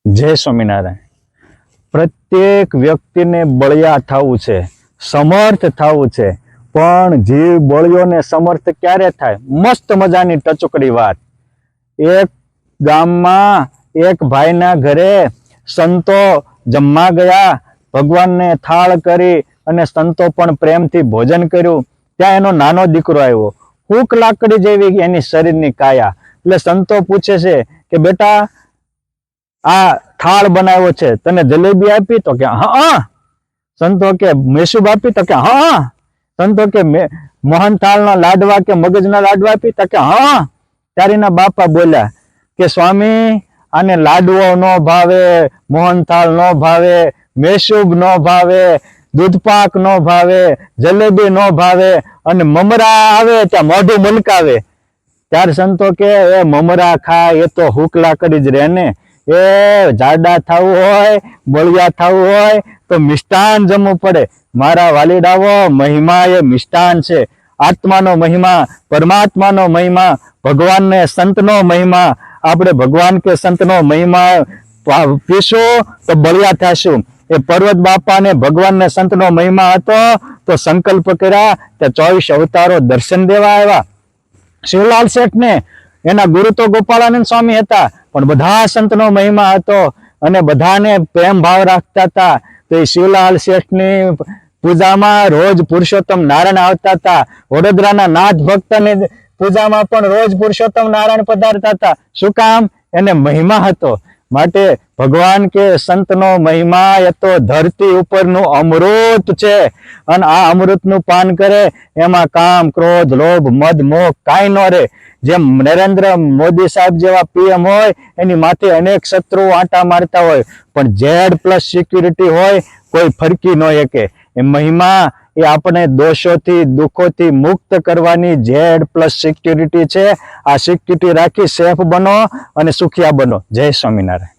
જય સ્વામિનારાયણ. પ્રત્યેક વ્યક્તિને બળિયા થવું છે, સમર્થ થવું છે, પણ જીવ બળિયો ને સમર્થ ક્યારે થાય? મસ્ત મજાની ટચુકડી વાત. એક ગામમાં એક ભાઈના ઘરે સંતો જમવા ગયા, ભગવાનને થાળ કરી અને સંતો પણ પ્રેમથી ભોજન કર્યું. ત્યાં એનો નાનો દીકરો આવ્યો, હૂક લાકડી જેવી એની શરીરની કાયા. એટલે સંતો પૂછે છે કે બેટા, આ થાળ બનાવ્યો છે, તને જલેબી આપી? તો કે હા. સંતો કે મેસૂબ આપી? તો કે હા. સંતો કે મોહનથાળના લાડવા કે મગજના લાડવા આપી? તો કે હા. ત્યારે એના બાપા બોલ્યા કે સ્વામી, આને લાડવો ન ભાવે, મોહનથાળ ન ભાવે, મેસૂબ ન ભાવે, દૂધપાક ન ભાવે, જલેબી ન ભાવે, અને મમરા આવે ત્યાં મોઢું મલકાવે. ત્યારે સંતો કે એ મમરા ખાય એ તો હુકલા કરી જ રહે ને. એ જાડા થવું હોય, બળિયા થવું હોય તો મિષ્ટાન જમવું પડે. મારા વાલીડાઓ, મહિમા એ મિષ્ટાન છે. આત્માનો મહિમા, પરમાત્માનો મહિમા, ભગવાન ને સંતનો મહિમા. આપણે ભગવાન કે સંતનો મહિમા પીશું તો બળિયા થશું. એ પર્વત બાપા ને ભગવાન ને સંતનો મહિમા હતો તો સંકલ્પ કર્યા કે 24 અવતારો દર્શન દેવા આવ્યા. શિવલાલ શેઠ ને એના ગુરુ તો ગોપાળાનંદ સ્વામી હતા, પણ બધા સંતનો મહિમા હતો અને બધાને પ્રેમ ભાવ રાખતા હતા. તો એ શિવલાલ શેઠની પૂજામાં રોજ પુરુષોત્તમ નારાયણ આવતા હતા. વડોદરાના નાથ ભક્તની પૂજામાં પણ રોજ પુરુષોત્તમ નારાયણ પધારતા હતા. શું કામ? એને મહિમા હતો. માટે ભગવાન કે સંતનો મહિમા એ તો ધરતી ઉપરનું અમૃત છે, અને આ અમૃતનું પાન કરે એમાં કામ, ક્રોધ, લોભ, મદ, મોહ કાંઈ ન રહે. જેમ નરેન્દ્ર મોદી સાહેબ જેવા પીએમ હોય, એની માથે અનેક શત્રુઓ આંટા મારતા હોય, પણ Z+ સિક્યુરિટી હોય, કોઈ ફરકી ન શકે. એ મહિમા એ આપણે દોષોથી, દુઃખોથી મુક્ત કરવાની Z+ સિક્યુરિટી છે. આ સિક્યુરિટી રાખી સેફ બનો અને સુખિયા બનો. જય સ્વામિનારાયણ.